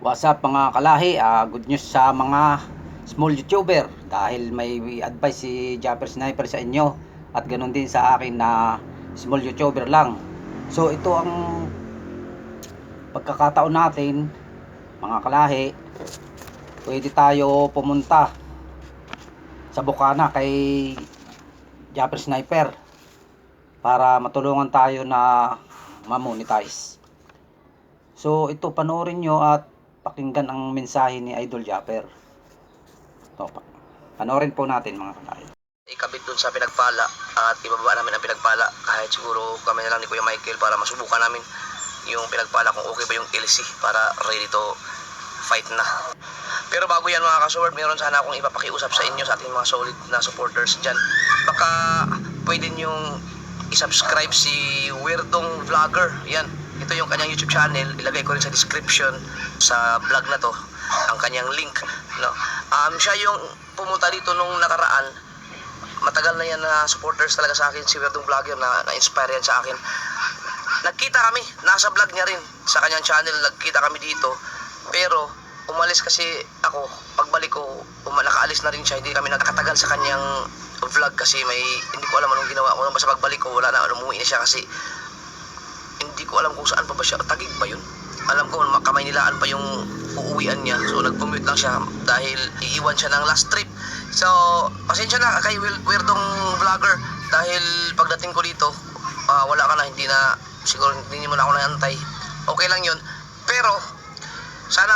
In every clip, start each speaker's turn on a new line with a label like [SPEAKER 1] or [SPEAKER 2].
[SPEAKER 1] What's up mga kalahi, good news sa mga small YouTuber dahil may advice si Japper Sniper sa inyo at ganoon din sa akin na small YouTuber lang. So ito ang pagkakataon natin mga kalahi, pwede tayo pumunta sa Bukana kay Japper Sniper para matulungan tayo na ma-monetize. So ito panoorin nyo at pakinggan ang mensahe ni Idol Japper. So, panoorin po natin mga kanayo.
[SPEAKER 2] Ikabit dun sa pinagpala at ibababa namin ang pinagpala kahit siguro kami na lang ni Kuya Michael para masubukan namin yung pinagpala kung okay ba yung LC para ready to fight na. Pero bago yan mga ka-sword, meron sana akong ipapakiusap sa inyo sa ating mga solid na supporters dyan. Baka pwede nyong isubscribe si Weirdong Vlogger. Yan, ito yung kanyang YouTube channel. Ilagay ko rin sa description sa vlog na to ang kanyang link, no? Siya yung pumunta dito nung nakaraan. Matagal na yan na supporters talaga sa akin si Weirdong Vlogger, na-inspire yan sa akin. Nagkita kami, nasa vlog niya rin sa kanyang channel, nagkita kami dito. Pero umalis kasi ako, pagbalik ko nakaalis na rin siya, hindi kami nagkatagal sa kanyang vlog kasi hindi ko alam anong ginawa ko. Basta pagbalik ko wala na, umuwi na siya kasi hindi ko alam kung saan pa ba siya. Tagig ba yun? Alam ko Kamaynilaan pa yung uuwian niya. So nag-commute lang siya dahil iiwan siya ng last trip. So pasensya na kay Weirdong Vlogger dahil pagdating ko dito wala ka na, hindi na siguro, hindi mo na ako naantay. Okay lang yun, pero sana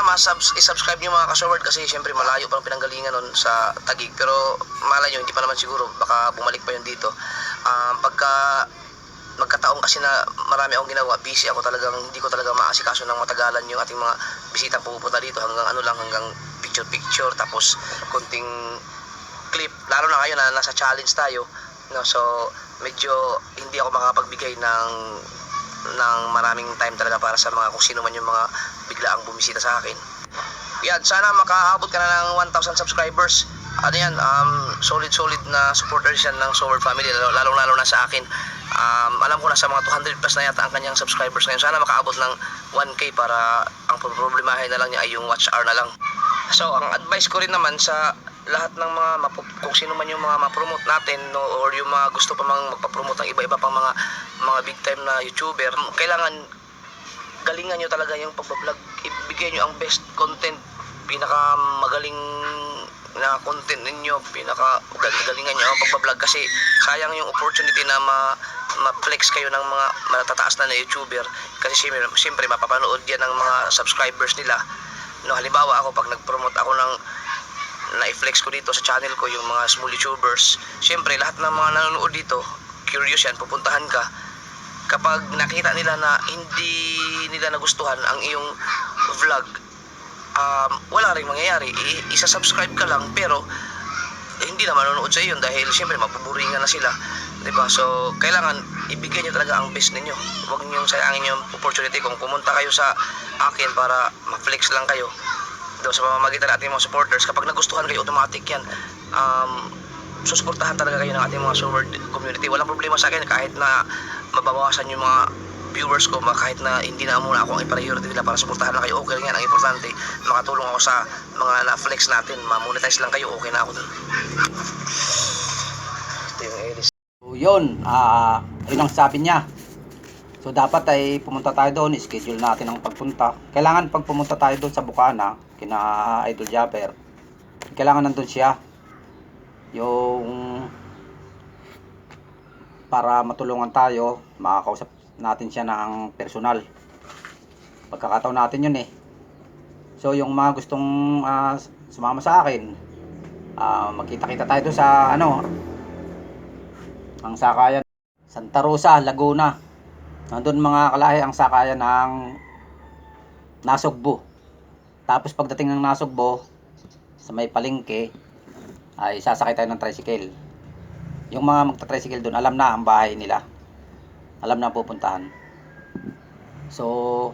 [SPEAKER 2] i-subscribe nyo mga ka-sword kasi syempre malayo pa ang pinanggalingan nun sa Taguig. Pero malay nyo, hindi pa naman siguro, baka bumalik pa yun dito. Pagka magkataon kasi na marami akong ginagawa, busy ako talagang, hindi ko talaga maasikaso ng matagalan yung ating mga bisitang pupunta dito. Hanggang picture tapos konting clip, lalo na ngayon na nasa challenge tayo, no? So medyo hindi ako makapagbigay ng maraming time talaga para sa mga kung sino man yung mga biglaang bumisita sa akin. Yan, sana makaabot ka na ng 1,000 subscribers. Ano yan, solid na supporters yan ng Sword Family, lalong-lalo na sa akin. Alam ko na sa mga 200 plus na yata ang kanyang subscribers ngayon. Sana makaabot ng 1K para ang problemahin na lang niya ay yung watch hour na lang. So ang advice ko rin naman sa lahat ng mga kung sino man yung mga ma-promote natin, no, or yung mga gusto pa mang magpa-promote ng iba-iba pang mga big time na YouTuber, kailangan galingan nyo talaga yung pagbablog. Ibigay nyo ang best content, pinaka magaling na content ninyo, pinaka galingan nyo ang pagbablog kasi sayang yung opportunity na ma-flex kayo ng mga matataas na YouTuber kasi siyempre mapapanood yan ng mga subscribers nila, no. Halimbawa ako, pag nag-promote ako ng na-flex ko dito sa channel ko yung mga small YouTubers, siyempre lahat ng mga nanonood dito curious yan, pupuntahan ka. Kapag nakita nila na hindi nila nagustuhan ang iyong vlog, wala ring mangyayari, isa-subscribe ka lang pero hindi na manonood sa iyo dahil siyempre mapuburingan na sila, diba? So kailangan ibigay niyo talaga ang best ninyo, huwag niyo sayangin yung opportunity. Kung pumunta kayo sa akin para ma-flex lang kayo do sa pamamagitan ng ating mga supporters, kapag nagustuhan kayo, automatic yan, susuportahan talaga kayo ng ating mga sword community. Walang problema sa akin kahit na mababawasan yung mga viewers ko, kahit na hindi na muna ako ang i-priority nila para suportahan lang kayo, okay lang yan. Ang importante, makatulong ako sa mga na-flex natin, ma-monetize lang kayo, okay na ako dun. Ito yung Elis.
[SPEAKER 1] So yun, yun ang sabi niya. So dapat ay pumunta tayo doon, schedule natin ang pagpunta. Kailangan pag pumunta tayo doon sa Bukana kina Idol Japper, kailangan nandun siya yung para matulungan tayo, makakausap natin siya ng personal. Pagkakataon natin yun eh. So yung mga gustong sumama sa akin, magkita-kita tayo doon sa ang sakayan Santa Rosa, Laguna. Nandun mga kalahi ang sakayan ng Nasugbo. Tapos pagdating ng Nasugbo, sa may palengke, ay sasakay tayo ng tricycle. Yung mga magta-tricycle doon, alam na ang bahay nila. Alam na pupuntahan. So,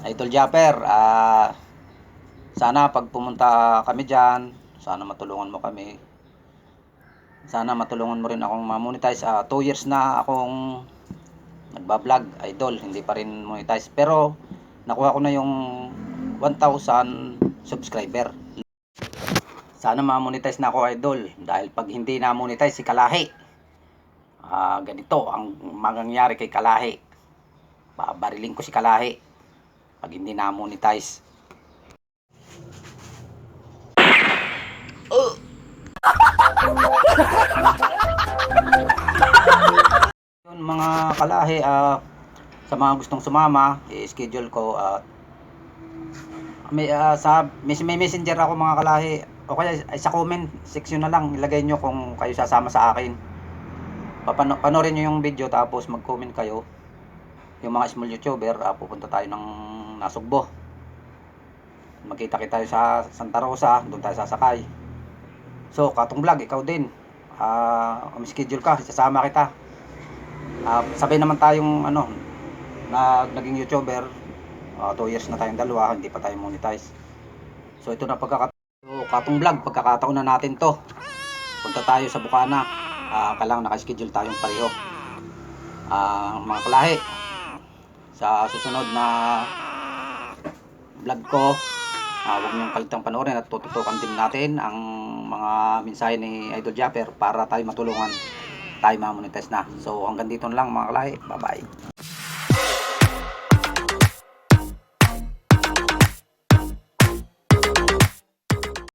[SPEAKER 1] Idol Japper, sana pag pumunta kami dyan, sana matulungan mo kami. Sana matulungan mo rin akong ma-monetize. 2 years na akong nagbablog, idol, hindi pa rin monetize. Pero nakuha ko na yung 1,000 subscriber. Sana ma-monetize na ako, idol, dahil pag hindi na-monetize si Kalahi, ganito ang mangyayari kay Kalahi. Babariling ko si Kalahi pag hindi na-monetize. Yun mga Kalahi, sa mga gustong sumama, i-schedule ko at may messenger ako mga Kalahi, o kaya sa comment section na lang ilagay nyo kung kayo sasama sa akin. Panoorin nyo yung video tapos mag-comment kayo. Yung mga small YouTuber, pupunta tayo ng Nasugbo. Magkita-kita tayo sa Santa Rosa, doon tayo sasakay. So, Katong Vlog, ikaw din. Schedule ka, sasama kita. Sabay naman tayong naging YouTuber. 2 years na tayong dalawa, hindi pa tayo monetize. So, ito na Katong Vlog, pagkakataon na natin to. Punta tayo sa Bukana. Kailangan naka-schedule tayong pareho. Mga Kalahi, sa susunod na vlog ko, huwag niyong kalitang panoorin at tututukan din natin ang mga mensahe ni Idol Japper para tayo matulungan tayo ma-monetize na. So hanggang dito na lang mga Kalahi, bye bye.